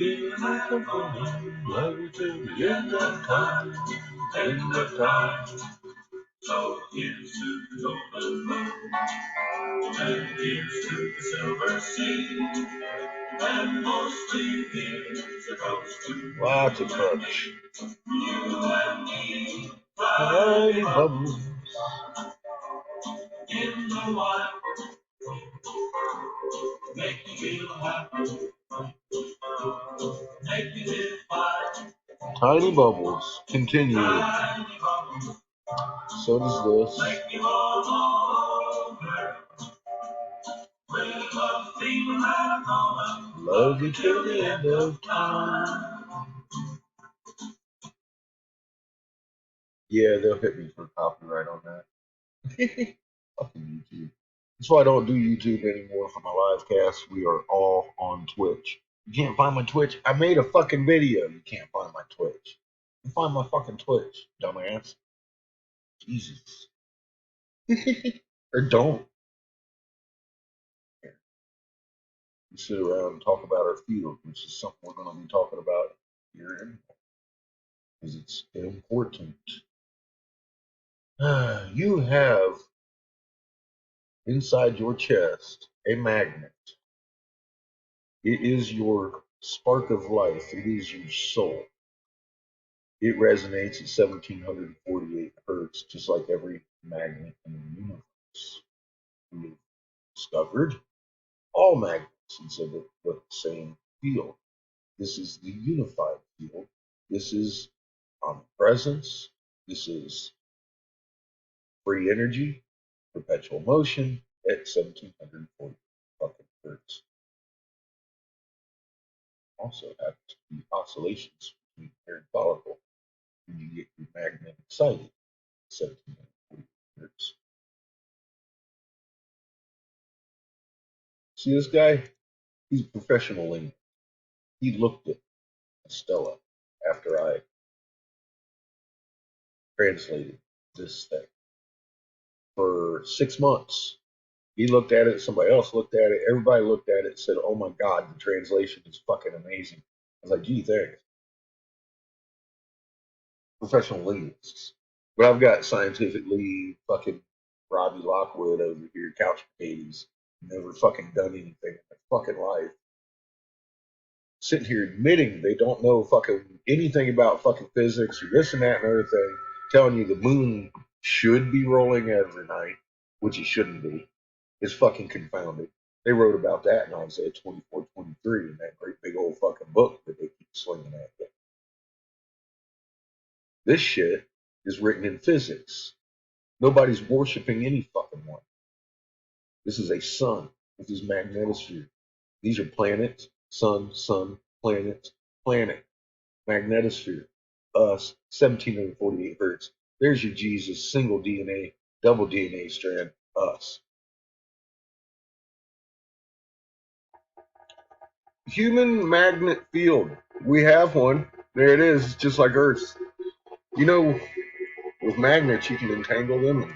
feeling like I'm falling, love you till the end of time, end of time. So here's to the golden moon, and here's to the silver sea, and mostly here's a toast to lots of crunch. You and me, tiny bubbles in the wild, make me feel happy, make me live high. Tiny bubbles continue. Tiny bubbles. So does this. Make me roll over. Love you till the end of time. Yeah, they'll hit me for copyright on that. Fucking YouTube. That's why I don't do YouTube anymore for my live cast. We are all on Twitch. You can't find my Twitch. I made a fucking video. You can't find my Twitch. You find my fucking Twitch, dumbass. Jesus. Or don't. We sit around and talk about our field, which is something we're going to be talking about here anyway, because it's important. You have inside your chest a magnet. It is your spark of life. It is your soul. It resonates at 1748 hertz, just like every magnet in the universe. We've discovered all magnets exhibit the same field. This is the unified field. This is omnipresence. This is free energy, perpetual motion at 1740 fucking hertz. Also happens to be oscillations between hair and follicle when you get your magnet excited at 1740 hertz. See this guy? He's a professional linguist. He looked at Stella after I translated this thing for 6 months. He looked at it, somebody else looked at it, everybody looked at it and said, oh my God, the translation is fucking amazing. I was like, gee, thanks. Professional linguists. But I've got scientifically fucking Robbie Lockwood over here, couch potatoes, never fucking done anything in their fucking life. Sitting here admitting they don't know fucking anything about fucking physics or this and that and other thing, telling you the moon should be rolling every night, which it shouldn't be. It's fucking confounded. They wrote about that in Isaiah 24:23 in that great big old fucking book that they keep slinging at you. This shit is written in physics. Nobody's worshiping any fucking one. This is a sun with his magnetosphere. These are planets, sun, planet, magnetosphere. Us, 1748 hertz. There's your Jesus, single DNA, double DNA strand, us. Human magnet field. We have one. There it is, just like Earth. You know, with magnets, you can entangle them and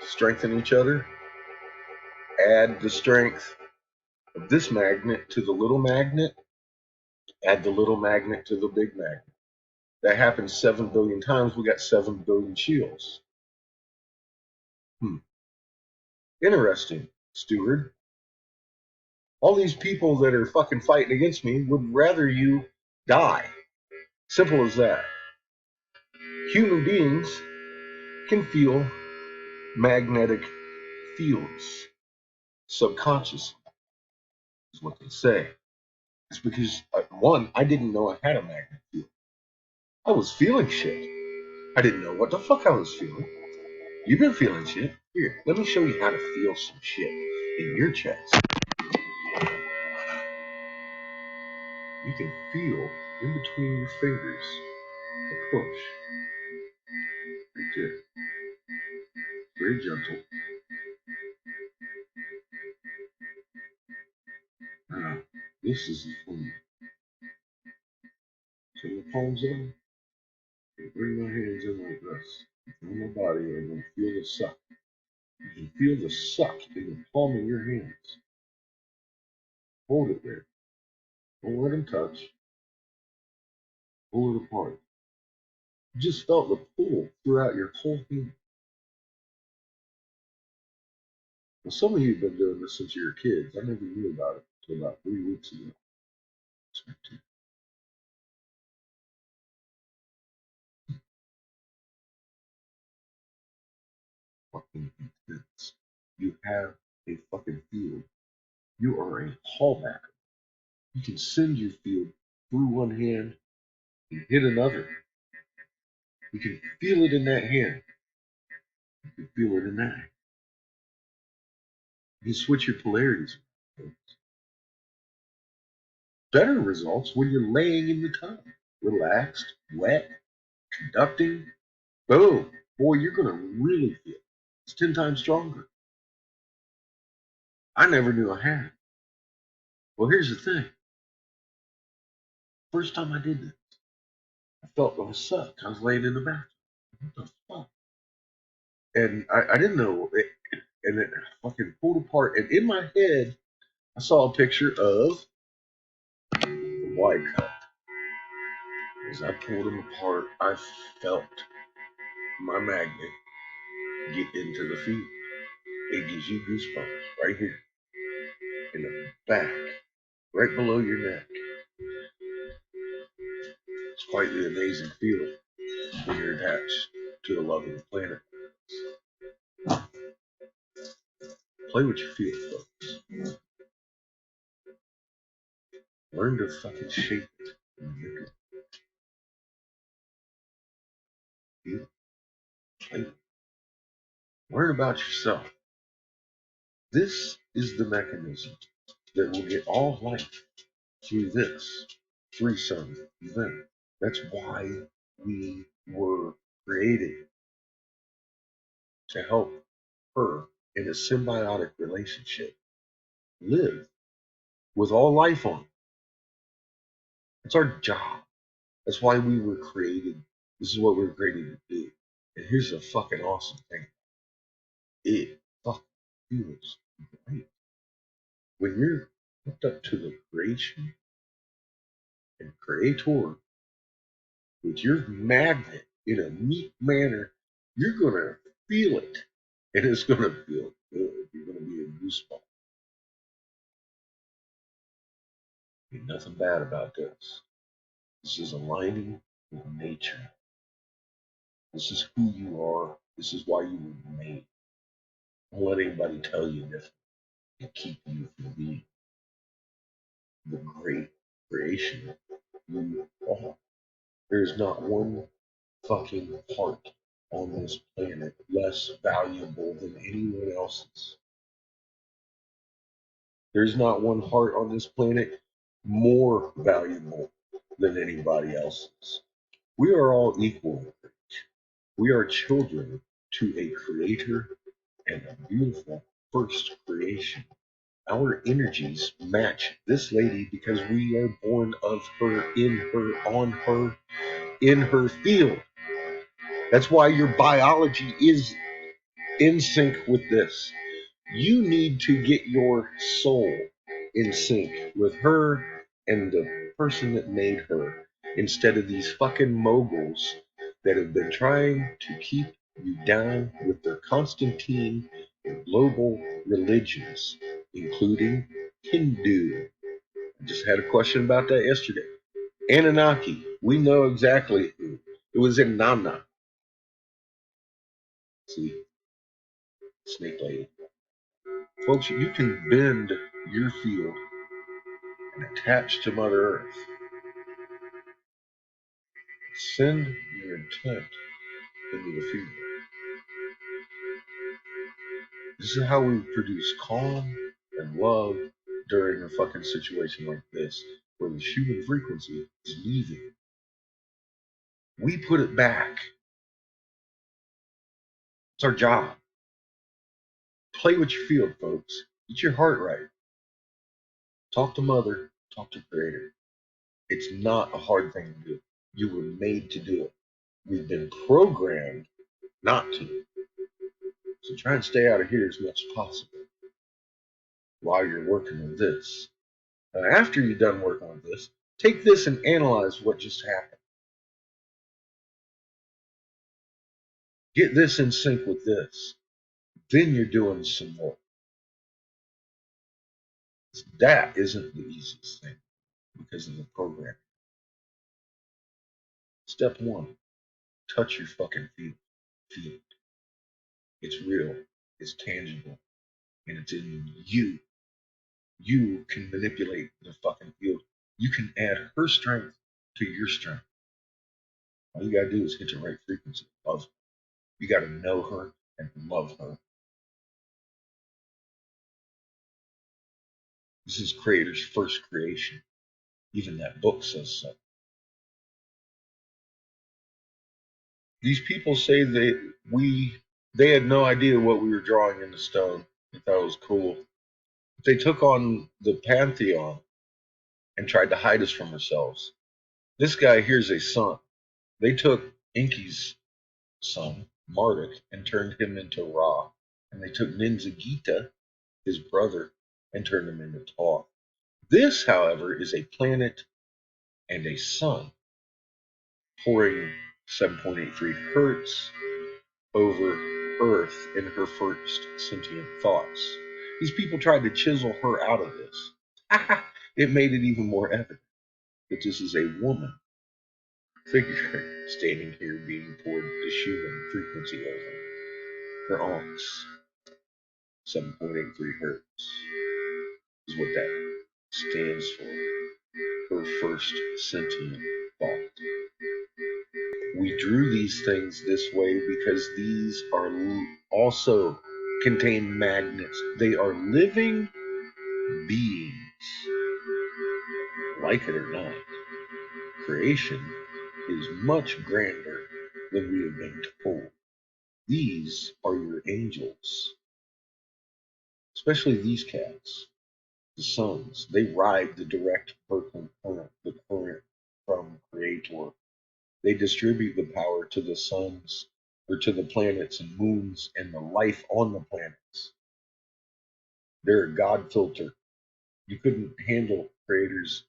strengthen each other. Add the strength of this magnet to the little magnet. Add the little magnet to the big magnet. That happens 7 billion times. We got 7 billion shields. Interesting, steward. All these people that are fucking fighting against me would rather you die. Simple as that. Human beings can feel magnetic fields subconsciously, is what they say. It's because, one, I didn't know I had a magnet field. I was feeling shit. I didn't know what the fuck I was feeling. You've been feeling shit. Here, let me show you how to feel some shit in your chest. You can feel in between your fingers a push. Right there. Very gentle. Now, this is the fun. So my palms in, and bring my hands in like this. Feel my body, and I'm going to feel the suck. You can feel the suck in the palm of your hands. Hold it there. Don't let them touch. Pull it apart. You just felt the pull throughout your whole hand. Well, some of you have been doing this since you were kids. I never knew about it until about 3 weeks ago. Fucking intense. You have a fucking field. You are a hallback. You can send your field through one hand and hit another. You can feel it in that hand. You can feel it in that. You can switch your polarities. Better results when you're laying in the tub, relaxed, wet, conducting. Boom. Boy, you're going to really feel it. It's 10 times stronger. I never knew I had it. Well, here's the thing. First time I did this, I felt I was sucked. I was laying in the bathroom. What the fuck? And I didn't know it. And it fucking pulled apart. And in my head, I saw a picture of the wide cut. As I pulled them apart, I felt my magnet get into the field. It gives you goosebumps right here in the back, right below your neck. It's quite the amazing feeling when you're attached to the love of the planet. Play what you feel, folks. Learn to fucking shape it. Feel it. Learn about yourself. This is the mechanism that will get all life through this threesome event. That's why we were created, to help her in a symbiotic relationship live with all life on it. It's our job. That's why we were created. This is what we were created to do. And here's the fucking awesome thing. It fucking feels great. When you're hooked up to the creation and creator with your magnet in a neat manner, you're gonna feel it. And it's gonna feel good. You're gonna be a goosebump. Ain't nothing bad about this. This is aligning with nature. This is who you are. This is why you were made. Don't let anybody tell you different and keep you from being the great creation you are. There's not one fucking heart on this planet less valuable than anyone else's. There's not one heart on this planet more valuable than anybody else's. We are all equal. We are children to a creator and a beautiful first creation. Our energies match this lady because we are born of her, in her, on her, in her field. That's why your biology is in sync with this. You need to get your soul in sync with her and the person that made her, instead of these fucking moguls that have been trying to keep you down with their Constantine and global religions, including Hindu. I just had a question about that yesterday. Anunnaki, we know exactly who. It was in Nana. See, Snake Lady. Folks, you can bend your field and attach to Mother Earth. Send your intent into the field. This is how we produce calm and love during a fucking situation like this, where the human frequency is leaving. We put it back. It's our job. Play with your field, folks. Get your heart right. Talk to Mother. Talk to Creator. It's not a hard thing to do. You were made to do it. We've been programmed not to. So try and stay out of here as much as possible while you're working with this. Now, after you've done work on this, take this and analyze what just happened. Get this in sync with this. Then you're doing some more. That isn't the easiest thing because of the program. Step one, touch your fucking feet. Feel it. It's real, it's tangible, and it's in you. You can manipulate the fucking field. You can add her strength to your strength. All you gotta do is hit the right frequency. Love. You gotta know her and love her. This is Creator's first creation. Even that book says so. These people say they had no idea what we were drawing in the stone. They thought it was cool. They took on the pantheon and tried to hide us from ourselves. This guy here's a son. They took Enki's son, Marduk, and turned him into Ra. And they took Ninzagita, his brother, and turned him into Thoth. This, however, is a planet and a sun pouring 7.83 hertz over Earth in her first sentient thoughts. These people tried to chisel her out of this. It made it even more evident that this is a woman figure standing here being poured the Schumann frequency over. Her onks, 7.83 hertz, is what that stands for. Her first sentient thought. We drew these things this way because these are also contain magnets. They are living beings. Like it or not, creation is much grander than we have been told. These are your angels, especially these cats, the suns. They ride the direct current, the current from Creator. They distribute the power to the suns or to the planets and moons and the life on the planets. They're a God filter. You couldn't handle Creator's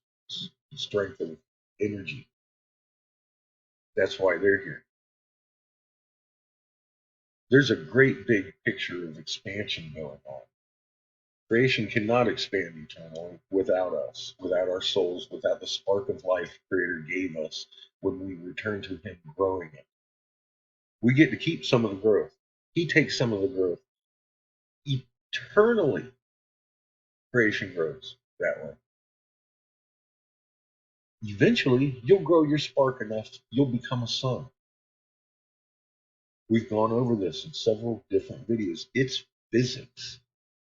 strength of energy. That's why they're here. There's a great big picture of expansion going on. Creation cannot expand eternally without us, without our souls, without the spark of life Creator gave us when we return to Him growing it. We get to keep some of the growth. He takes some of the growth. Eternally, creation grows that way. Eventually, you'll grow your spark enough, you'll become a sun. We've gone over this in several different videos. It's physics.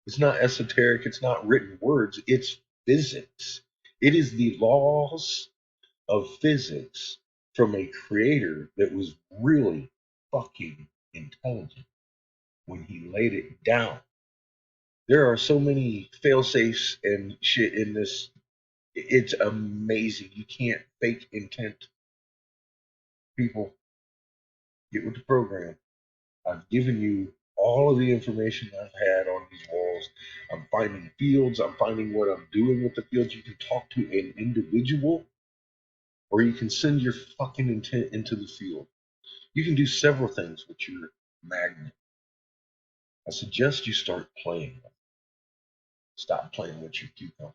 It's not esoteric, it's not written words, it's physics. It is the laws of physics from a creator that was really fucking intelligent when he laid it down. There are so many fail safes and shit in this. It's amazing. You can't fake intent. People, get with the program. I've given you all of the information I've had on these walls. I'm finding fields. I'm finding what I'm doing with the fields. You can talk to an individual, or you can send your fucking intent into the field. You can do several things with your magnet. I suggest you start playing with it. Stop playing with your cucumber.